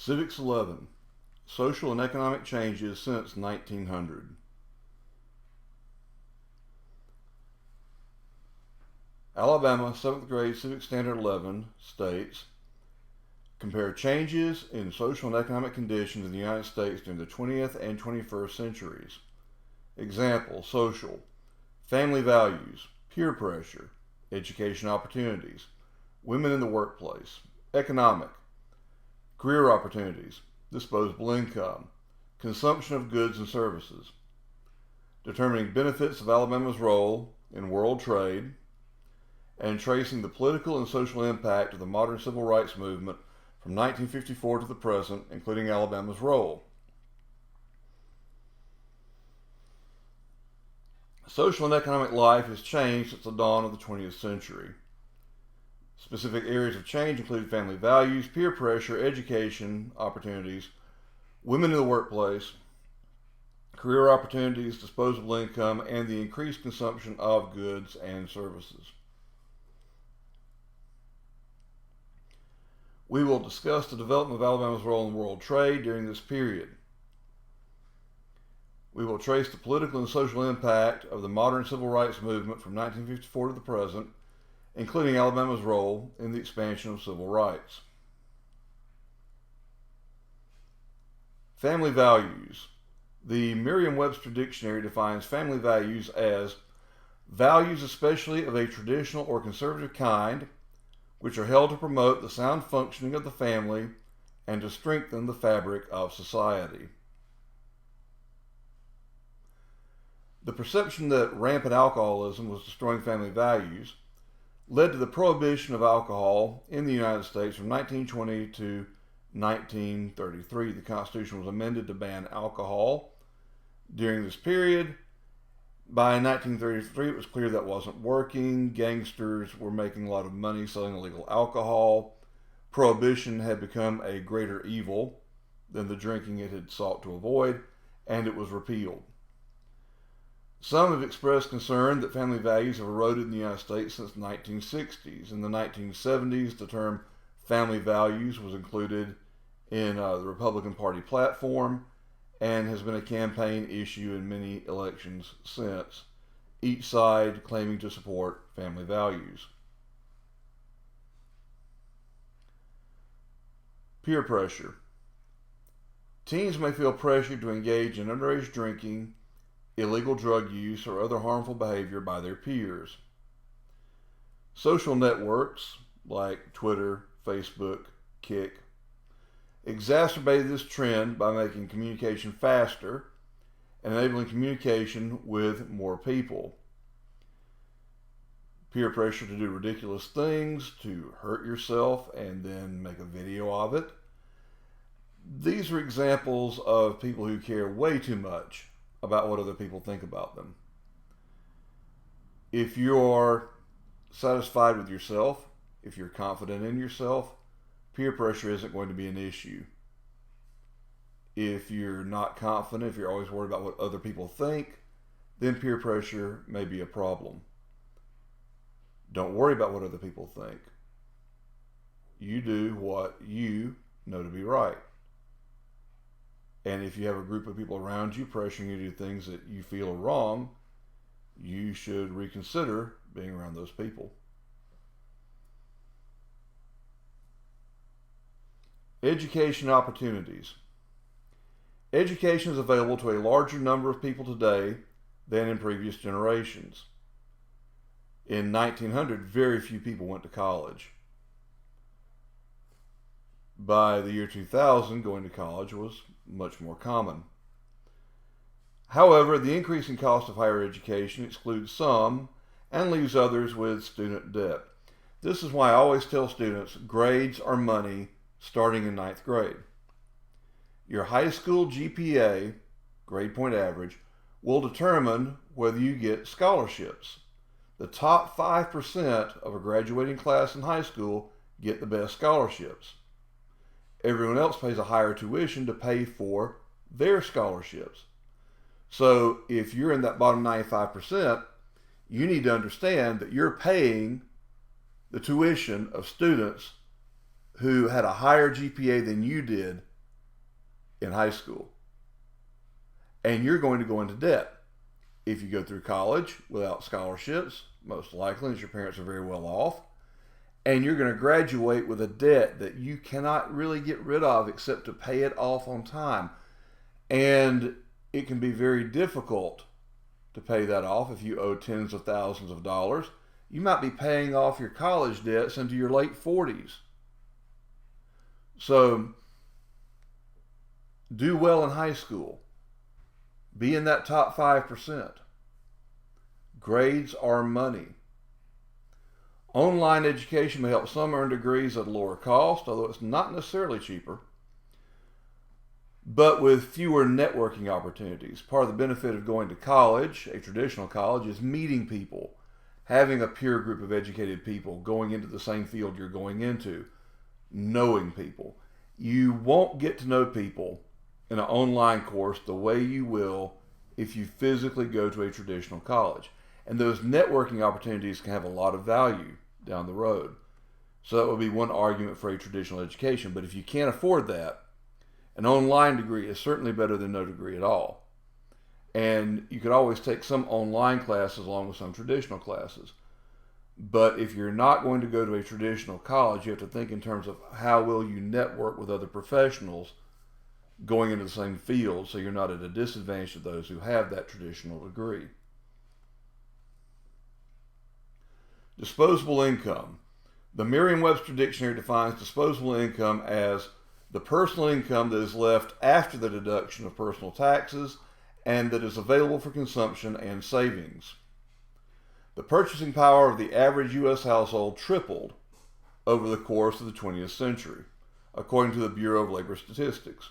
Civics 11. Social and Economic Changes since 1900. Alabama 7th Grade Civics Standard 11 states, compare changes in social and economic conditions in the United States during the 20th and 21st centuries. Example: social, family values, peer pressure, education opportunities, women in the workplace. Economic, career opportunities, disposable income, consumption of goods and services. Determining benefits of Alabama's role in world trade, and tracing the political and social impact of the modern civil rights movement from 1954 to the present, including Alabama's role. Social and economic life has changed since the dawn of the 20th century. Specific areas of change include family values, peer pressure, education opportunities, women in the workplace, career opportunities, disposable income, and the increased consumption of goods and services. We will discuss the development of Alabama's role in world trade during this period. We will trace the political and social impact of the modern civil rights movement from 1954 to the present, including Alabama's role in the expansion of civil rights. Family values. The Merriam-Webster Dictionary defines family values as values especially of a traditional or conservative kind, which are held to promote the sound functioning of the family and to strengthen the fabric of society. The perception that rampant alcoholism was destroying family values led to the prohibition of alcohol in the United States from 1920 to 1933. The Constitution was amended to ban alcohol during this period. By 1933, it was clear that wasn't working. Gangsters were making a lot of money selling illegal alcohol. Prohibition had become a greater evil than the drinking it had sought to avoid, and it was repealed. Some have expressed concern that family values have eroded in the United States since the 1960s. In the 1970s, the term family values was included in the Republican Party platform and has been a campaign issue in many elections since, each side claiming to support family values. Peer pressure. Teens may feel pressured to engage in underage drinking, illegal drug use, or other harmful behavior by their peers. Social networks like Twitter, Facebook, Kik exacerbated this trend by making communication faster and enabling communication with more people. Peer pressure to do ridiculous things, to hurt yourself and then make a video of it. These are examples of people who care way too much about what other people think about them. If you're satisfied with yourself, if you're confident in yourself, peer pressure isn't going to be an issue. If you're not confident, if you're always worried about what other people think, then peer pressure may be a problem. Don't worry about what other people think. You do what you know to be right. And if you have a group of people around you pressuring you to do things that you feel are wrong, you should reconsider being around those people. Education opportunities. Education is available to a larger number of people today than in previous generations. In 1900, very few people went to college. By the year 2000, going to college was much more common. However, the increasing cost of higher education excludes some and leaves others with student debt. This is why I always tell students grades are money starting in 9th grade. Your high school GPA, grade point average, will determine whether you get scholarships. The top 5% of a graduating class in high school get the best scholarships. Everyone else pays a higher tuition to pay for their scholarships. So if you're in that bottom 95%, you need to understand that you're paying the tuition of students who had a higher GPA than you did in high school. And you're going to go into debt. If you go through college without scholarships, most likely, as your parents are very well off, and you're going to graduate with a debt that you cannot really get rid of except to pay it off on time. And it can be very difficult to pay that off if you owe tens of thousands of dollars. You might be paying off your college debts into your late 40s. So, do well in high school. Be in that top 5%. Grades are money. Online education may help some earn degrees at a lower cost, although it's not necessarily cheaper, but with fewer networking opportunities. Part of the benefit of going to college, a traditional college, is meeting people, having a peer group of educated people going into the same field you're going into, knowing people. You won't get to know people in an online course the way you will if you physically go to a traditional college. And those networking opportunities can have a lot of value down the road. So that would be one argument for a traditional education. But if you can't afford that, an online degree is certainly better than no degree at all. And you could always take some online classes along with some traditional classes. But if you're not going to go to a traditional college, you have to think in terms of how will you network with other professionals going into the same field, so you're not at a disadvantage to those who have that traditional degree. Disposable income. The Merriam-Webster Dictionary defines disposable income as the personal income that is left after the deduction of personal taxes and that is available for consumption and savings. The purchasing power of the average U.S. household tripled over the course of the 20th century, according to the Bureau of Labor Statistics.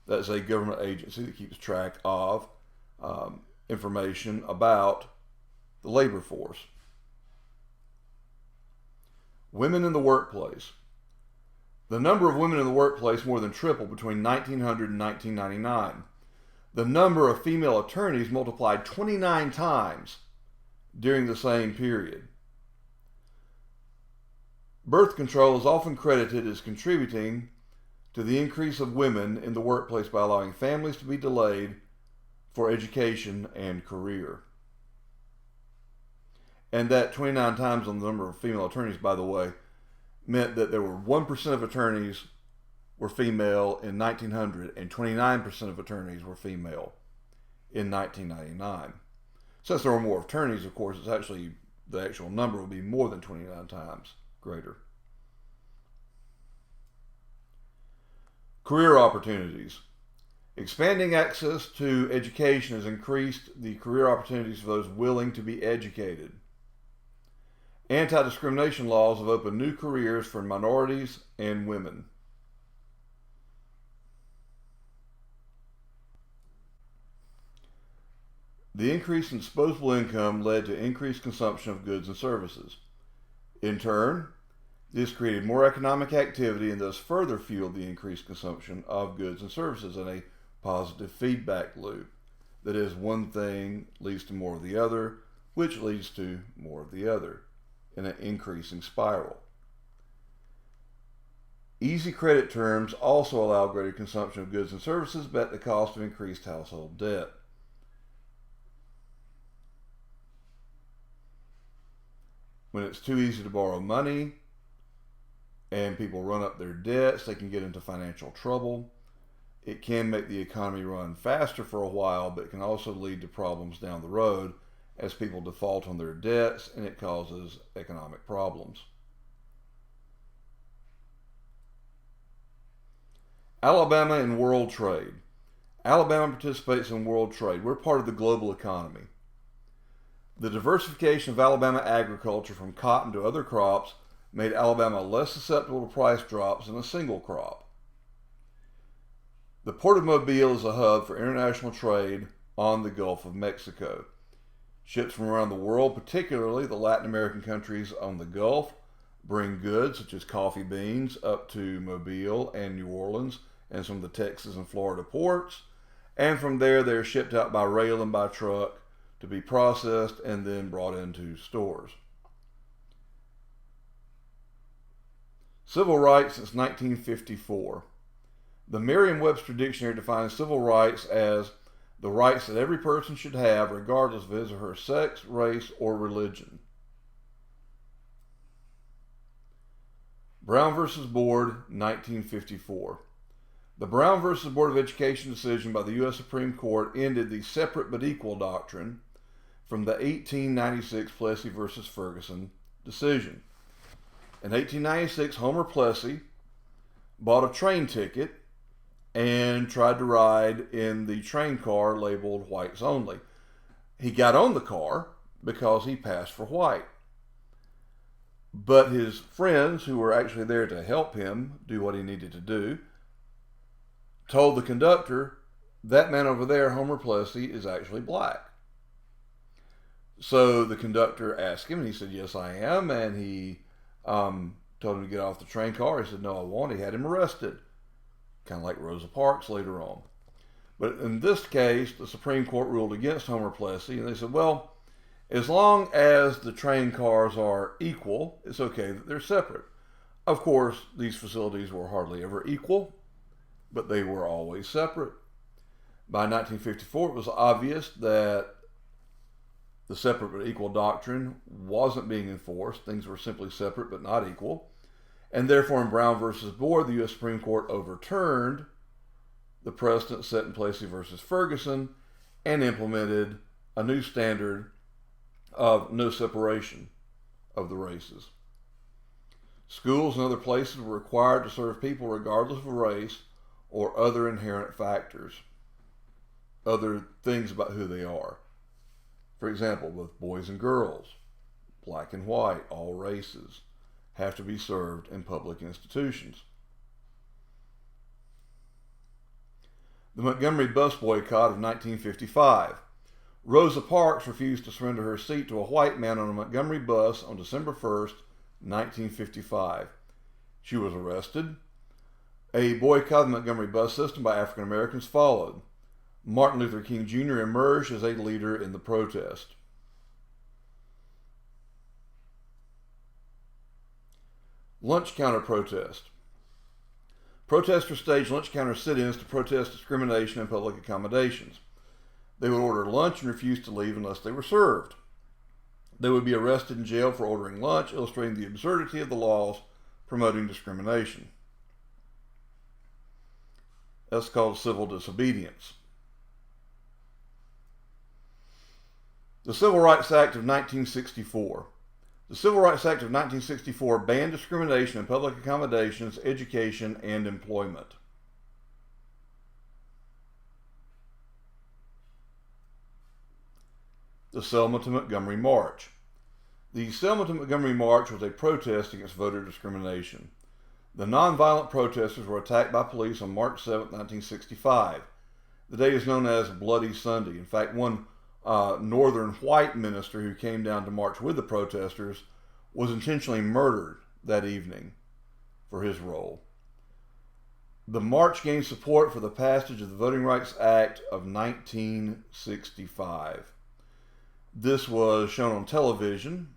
That's a government agency that keeps track of information about the labor force. Women in the workplace. The number of women in the workplace more than tripled between 1900 and 1999. The number of female attorneys multiplied 29 times during the same period. Birth control is often credited as contributing to the increase of women in the workplace by allowing families to be delayed for education and career. And that 29 times on the number of female attorneys, by the way, meant that there were 1% of attorneys were female in 1900 and 29% of attorneys were female in 1999. Since there were more attorneys, of course, it's actually the actual number will be more than 29 times greater. Career opportunities. Expanding access to education has increased the career opportunities for those willing to be educated. Anti-discrimination laws have opened new careers for minorities and women. The increase in disposable income led to increased consumption of goods and services. In turn, this created more economic activity and thus further fueled the increased consumption of goods and services in a positive feedback loop. That is, one thing leads to more of the other, which leads to more of the other, in an increasing spiral. Easy credit terms also allow greater consumption of goods and services, but at the cost of increased household debt. When it's too easy to borrow money and people run up their debts, they can get into financial trouble. It can make the economy run faster for a while, but it can also lead to problems down the road as people default on their debts, and it causes economic problems. Alabama in world trade. Alabama participates in world trade. We're part of the global economy. The diversification of Alabama agriculture from cotton to other crops made Alabama less susceptible to price drops than a single crop. The Port of Mobile is a hub for international trade on the Gulf of Mexico. Ships from around the world, particularly the Latin American countries on the Gulf, bring goods such as coffee beans up to Mobile and New Orleans and some of the Texas and Florida ports. And from there, they're shipped out by rail and by truck to be processed and then brought into stores. Civil rights since 1954. The Merriam-Webster Dictionary defines civil rights as the rights that every person should have regardless of his or her sex, race, or religion. Brown v. Board, 1954. The Brown v. Board of Education decision by the U.S. Supreme Court ended the separate but equal doctrine from the 1896 Plessy v. Ferguson decision. In 1896, Homer Plessy bought a train ticket and tried to ride in the train car labeled whites only. He got on the car because he passed for white. But his friends, who were actually there to help him do what he needed to do, told the conductor, that man over there, Homer Plessy, is actually black. So the conductor asked him, and he said, yes, I am. And he told him to get off the train car. He said, no, I won't. He had him arrested. Kind of like Rosa Parks later on. But in this case, the Supreme Court ruled against Homer Plessy, and they said, well, as long as the train cars are equal, it's okay that they're separate. Of course, these facilities were hardly ever equal, but they were always separate. By 1954, it was obvious that the separate but equal doctrine wasn't being enforced. Things were simply separate but not equal. And therefore, in Brown v. Board, the U.S. Supreme Court overturned the precedent set in Plessy v. Ferguson and implemented a new standard of no separation of the races. Schools and other places were required to serve people regardless of race or other inherent factors, other things about who they are. For example, both boys and girls, black and white, all races, have to be served in public institutions. The Montgomery Bus Boycott of 1955. Rosa Parks refused to surrender her seat to a white man on a Montgomery bus on December 1st, 1955. She was arrested. A boycott of the Montgomery bus system by African Americans followed. Martin Luther King Jr. emerged as a leader in the protest. Lunch counter protest. Protesters staged lunch counter sit-ins to protest discrimination in public accommodations. They would order lunch and refuse to leave unless they were served. They would be arrested and jailed for ordering lunch, illustrating the absurdity of the laws promoting discrimination. That's called civil disobedience. The Civil Rights Act of 1964. The Civil Rights Act of 1964 banned discrimination in public accommodations, education, and employment. The Selma to Montgomery March. The Selma to Montgomery March was a protest against voter discrimination. The nonviolent protesters were attacked by police on March 7, 1965. The day is known as Bloody Sunday. In fact, one northern white minister who came down to march with the protesters was intentionally murdered that evening for his role. The march gained support for the passage of the Voting Rights Act of 1965. This was shown on television.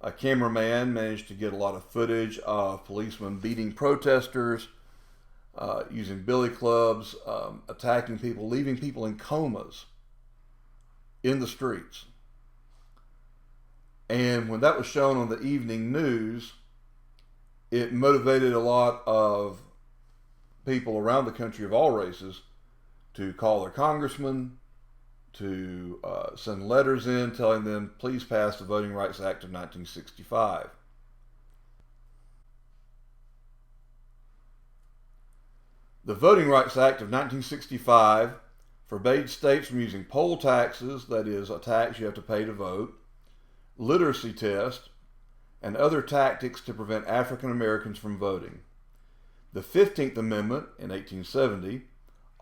A cameraman managed to get a lot of footage of policemen beating protesters, using billy clubs, attacking people, leaving people in comas in the streets. And when that was shown on the evening news, it motivated a lot of people around the country of all races to call their congressmen, to send letters in telling them, please pass the Voting Rights Act of 1965. The Voting Rights Act of 1965 forbade states from using poll taxes, that is, a tax you have to pay to vote, literacy tests, and other tactics to prevent African Americans from voting. The 15th Amendment in 1870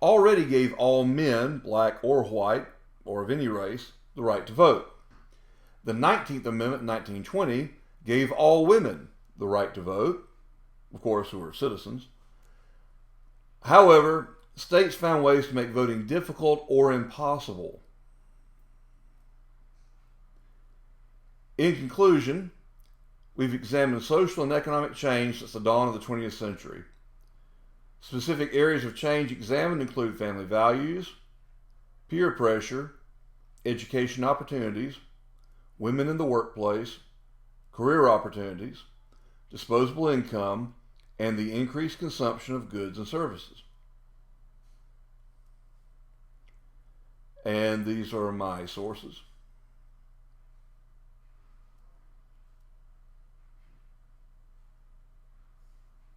already gave all men, black or white, or of any race, the right to vote. The 19th Amendment in 1920 gave all women the right to vote, of course, who were citizens. However, states found ways to make voting difficult or impossible. In conclusion, we've examined social and economic change since the dawn of the 20th century. Specific areas of change examined include family values, peer pressure, education opportunities, women in the workplace, career opportunities, disposable income, and the increased consumption of goods and services. And these are my sources.